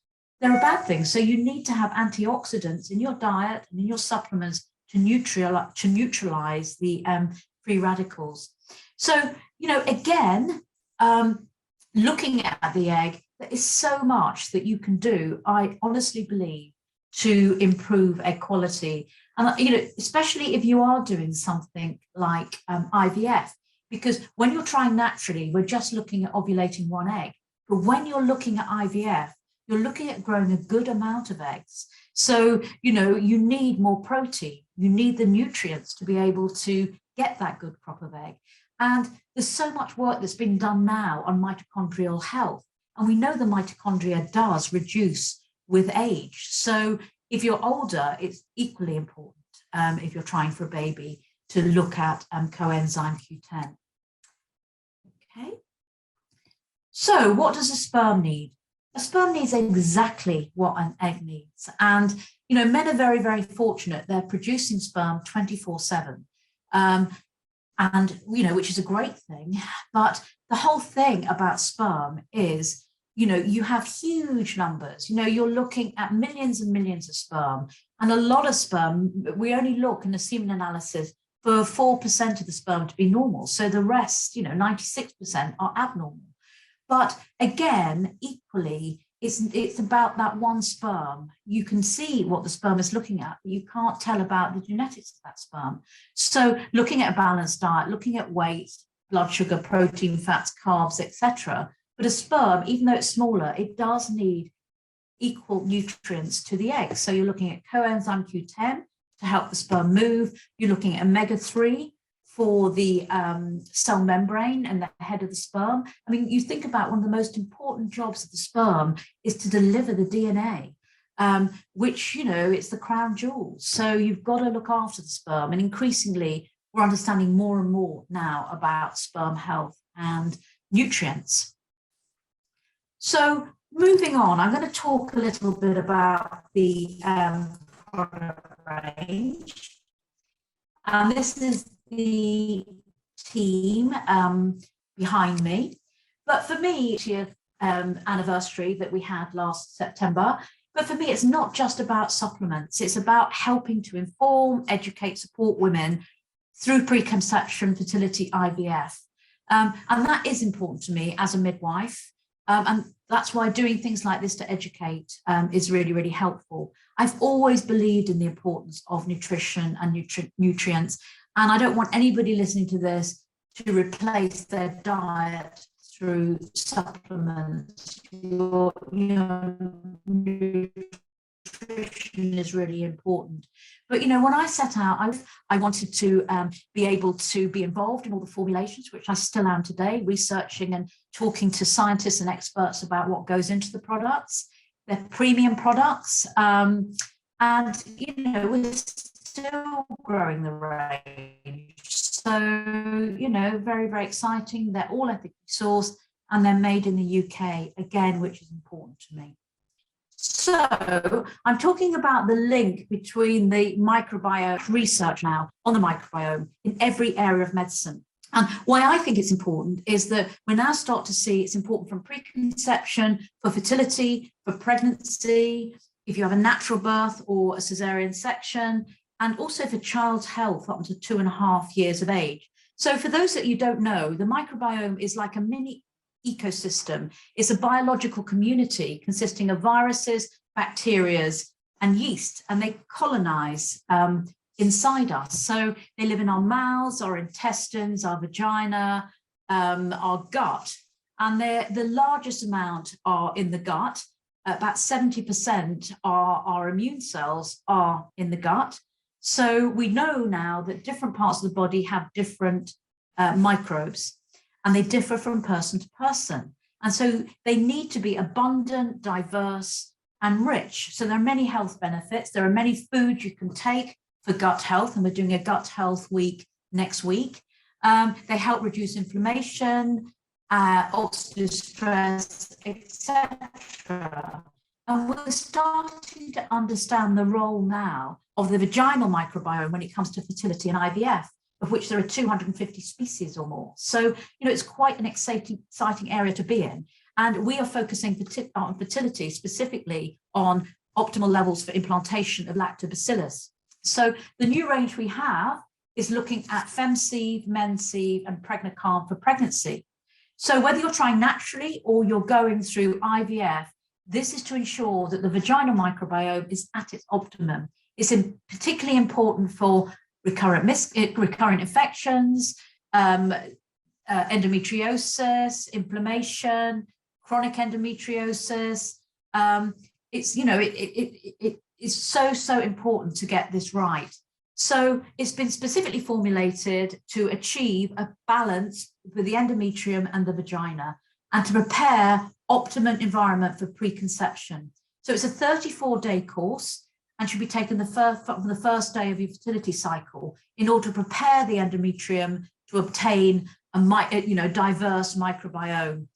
they're a bad thing. So you need to have antioxidants in your diet and in your supplements to neutralize the free radicals. So, again, looking at the egg, there is so much that you can do, I honestly believe, to improve egg quality. And, especially if you are doing something like IVF, because when you're trying naturally, we're just looking at ovulating one egg. But when you're looking at IVF, you're looking at growing a good amount of eggs. So, you need more protein, you need the nutrients to be able to get that good crop of egg. And there's so much work that's been done now on mitochondrial health. And we know the mitochondria does reduce with age. So if you're older, it's equally important, if you're trying for a baby, to look at coenzyme Q10. Okay. So what does a sperm need? A sperm needs exactly what an egg needs. And, men are very, very fortunate. They're producing sperm 24/7. And, which is a great thing. But the whole thing about sperm is, you have huge numbers. You're looking at millions and millions of sperm, and a lot of sperm, we only look in the semen analysis for 4% of the sperm to be normal. So the rest, 96% are abnormal. But again, equally, it's about that one sperm. You can see what the sperm is looking at, but you can't tell about the genetics of that sperm. So looking at a balanced diet, looking at weight, blood sugar, protein, fats, carbs, etc. But a sperm, even though it's smaller, it does need equal nutrients to the egg. So you're looking at coenzyme Q10 to help the sperm move. You're looking at omega-3 for the cell membrane and the head of the sperm. I mean, you think about one of the most important jobs of the sperm is to deliver the DNA, which, it's the crown jewel. So you've got to look after the sperm. And increasingly, we're understanding more and more now about sperm health and nutrients. So moving on, I'm going to talk a little bit about the product range. And this is the team behind me. But for me, it's the anniversary that we had last September. But for me, it's not just about supplements. It's about helping to inform, educate, support women through preconception, fertility, IVF. And that is important to me as a midwife. And that's why doing things like this to educate is really, really helpful. I've always believed in the importance of nutrition and nutrients. And I don't want anybody listening to this to replace their diet through supplements. Nutrition is really important. But, when I set out, I wanted to be able to be involved in all the formulations, which I still am today, researching and talking to scientists and experts about what goes into the products. They're premium products. And, we're still growing the range. So, very, very exciting. They're all ethically sourced and they're made in the UK, again, which is important to me. So I'm talking about the link between the microbiome research now on the microbiome in every area of medicine. And why I think it's important is that we now start to see it's important from preconception, for fertility, for pregnancy, if you have a natural birth or a cesarean section, and also for child's health up to 2.5 years of age. So for those that you don't know, the microbiome is like a mini ecosystem. It's a biological community consisting of viruses, bacteria, and yeast, and they colonize inside us. So they live in our mouths, our intestines, our vagina, our gut, and the largest amount are in the gut. About 70% are our immune cells are in the gut. So we know now that different parts of the body have different microbes, and they differ from person to person. And so they need to be abundant, diverse, and rich. So there are many health benefits. There are many foods you can take for gut health, and we're doing a gut health week next week. They help reduce inflammation, oxidative stress, etc. And we're starting to understand the role now of the vaginal microbiome when it comes to fertility and IVF, of which there are 250 species or more. So, it's quite an exciting area to be in. And we are focusing on fertility, specifically on optimal levels for implantation of lactobacillus. So the new range we have is looking at FemSeed, MenSeed, and Pregnacalm for pregnancy. So whether you're trying naturally or you're going through IVF, this is to ensure that the vaginal microbiome is at its optimum. It's particularly important for recurrent infections, endometriosis, inflammation, chronic endometriosis. It is so important to get this right. So it's been specifically formulated to achieve a balance with the endometrium and the vagina and to prepare optimum environment for preconception. So it's a 34-day course and should be taken from the first day of your fertility cycle in order to prepare the endometrium to obtain a diverse microbiome.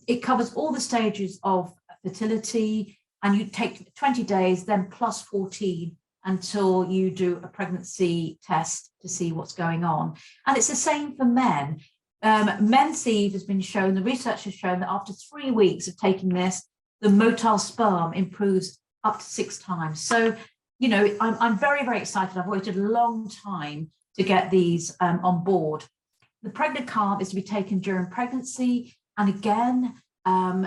It covers all the stages of fertility, and you take 20 days, then plus 14 until you do a pregnancy test to see what's going on. And it's the same for men. Men's seed has been shown, the research has shown that after 3 weeks of taking this, the motile sperm improves up to 6 times. So, I'm very, very excited. I've waited a long time to get these on board. The pregnant calm is to be taken during pregnancy. And again,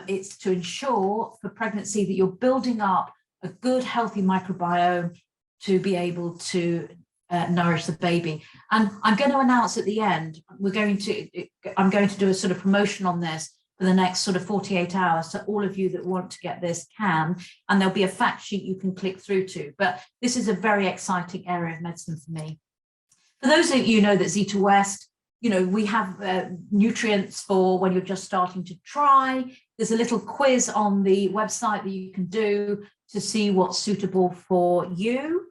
it's to ensure for pregnancy that you're building up a good, healthy microbiome to be able to nourish the baby. And I'm going to announce at the end, I'm going to do a sort of promotion on this for the next sort of 48 hours. So all of you that want to get this can, and there'll be a fact sheet you can click through to. But this is a very exciting area of medicine for me. For those of you who know that Zita West, we have nutrients for when you're just starting to try. There's a little quiz on the website that you can do to see what's suitable for you.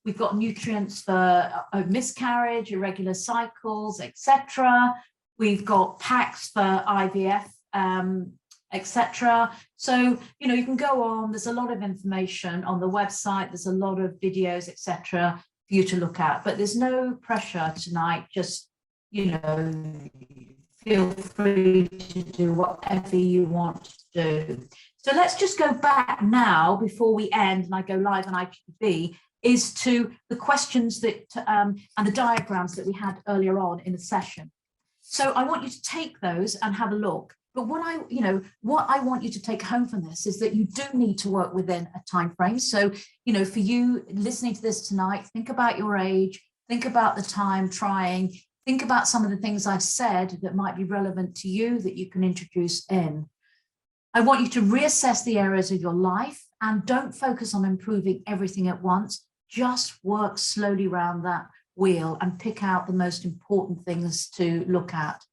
We've got nutrients for miscarriage, irregular cycles, etc. We've got packs for IVF, etc. So, you can go on. There's a lot of information on the website. There's a lot of videos, etc. for you to look at. But there's no pressure tonight. Just feel free to do whatever you want to do. So let's just go back now before we end and I go live on IPB, is to the questions that and the diagrams that we had earlier on in the session. So I want you to take those and have a look. But what I want you to take home from this is that you do need to work within a time frame. So, for you listening to this tonight, think about your age, think about the time trying. Think about some of the things I've said that might be relevant to you that you can introduce in. I want you to reassess the areas of your life and don't focus on improving everything at once. Just work slowly around that wheel and pick out the most important things to look at.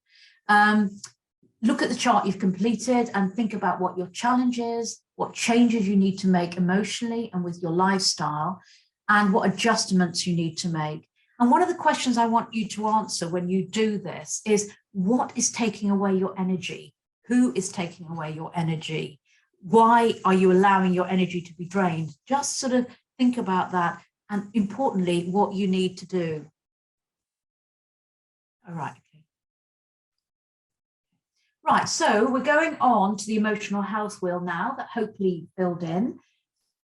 Look at the chart you've completed and think about what your challenge is, what changes you need to make emotionally and with your lifestyle, and what adjustments you need to make. And one of the questions I want you to answer when you do this is, what is taking away your energy? Who is taking away your energy? Why are you allowing your energy to be drained? Just sort of think about that. And importantly, what you need to do. All right. Okay. Right. So we're going on to the emotional health wheel now that hopefully filled in.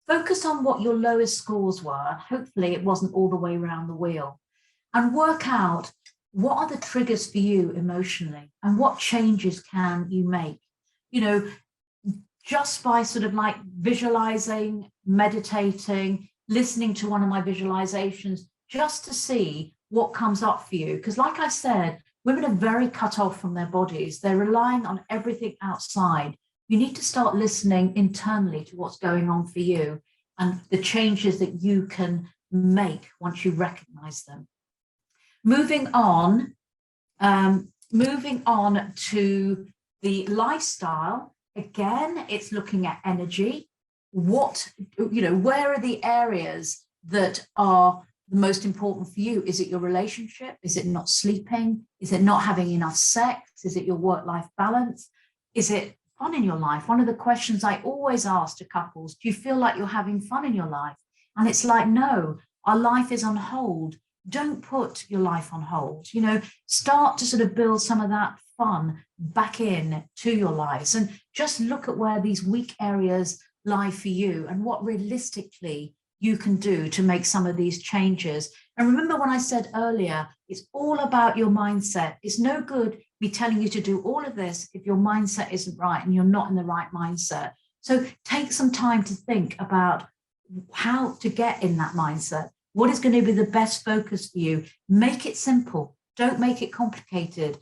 Focus on what your lowest scores were. Hopefully it wasn't all the way around the wheel. And work out what are the triggers for you emotionally and what changes can you make? Just by sort of like visualizing, meditating, listening to one of my visualizations, just to see what comes up for you. Because like I said, women are very cut off from their bodies. They're relying on everything outside. You need to start listening internally to what's going on for you and the changes that you can make once you recognize them. Moving on to the lifestyle. Again, it's looking at energy. Where are the areas that are the most important for you? Is it your relationship? Is it not sleeping? Is it not having enough sex? Is it your work-life balance? Is it fun in your life? One of the questions I always ask to couples, do you feel like you're having fun in your life? And it's like, no, our life is on hold. Don't put your life on hold. Start to sort of build some of that fun back in to your lives and just look at where these weak areas lie for you and what realistically you can do to make some of these changes. And remember when I said earlier, it's all about your mindset. It's no good me telling you to do all of this if your mindset isn't right and you're not in the right mindset. So take some time to think about how to get in that mindset. What is going to be the best focus for you? Make it simple. Don't make it complicated.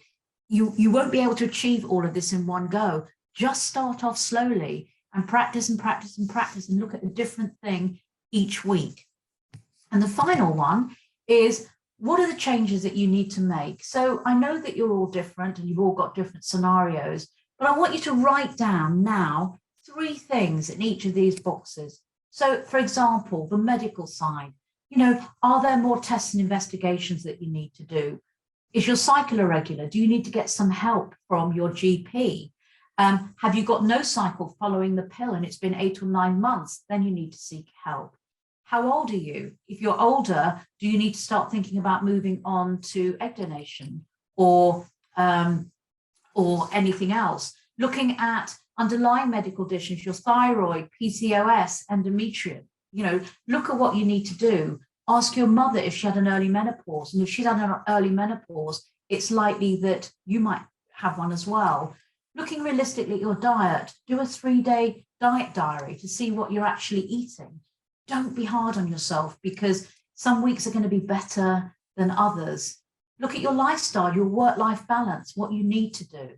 You won't be able to achieve all of this in one go. Just start off slowly and practice and practice and practice and look at a different thing each week. And the final one is, what are the changes that you need to make? So I know that you're all different and you've all got different scenarios, but I want you to write down now 3 things in each of these boxes. So for example, the medical side, are there more tests and investigations that you need to do? Is your cycle irregular? Do you need to get some help from your GP? Have you got no cycle following the pill and it's been 8 or 9 months? Then you need to seek help. How old are you? If you're older, do you need to start thinking about moving on to egg donation or anything else? Looking at underlying medical conditions, your thyroid, PCOS, endometrium. Look at what you need to do. Ask your mother if she had an early menopause. And if she's had an early menopause, it's likely that you might have one as well. Looking realistically at your diet, do a 3-day diet diary to see what you're actually eating. Don't be hard on yourself because some weeks are going to be better than others. Look at your lifestyle, your work-life balance, what you need to do.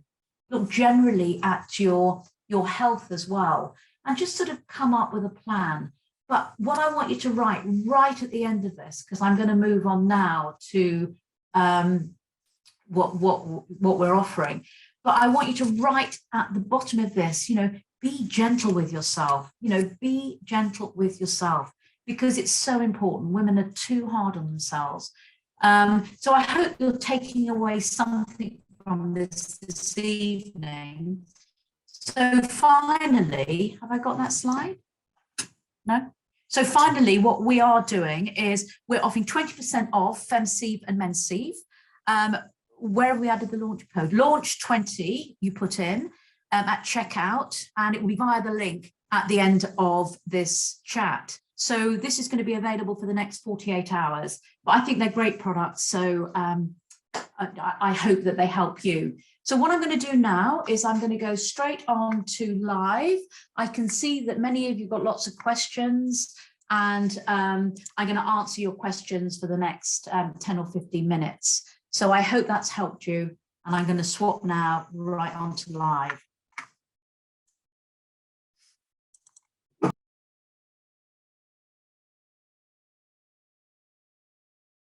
Look generally at your health as well, and just sort of come up with a plan. But what I want you to write right at the end of this, because I'm going to move on now to what we're offering. But I want you to write at the bottom of this, be gentle with yourself, be gentle with yourself, because it's so important. Women are too hard on themselves. So I hope you're taking away something from this evening. So finally, have I got that slide? No? So finally, what we are doing is we're offering 20% off FemCeive and MENCeive. Where have we added the launch code? Launch 20, you put in at checkout, and it will be via the link at the end of this chat. So this is going to be available for the next 48 hours. But I think they're great products, so I hope that they help you. So what I'm going to do now is I'm going to go straight on to live. I can see that many of you got lots of questions, and I'm going to answer your questions for the next 10 or 15 minutes. So I hope that's helped you, and I'm going to swap now right on to live.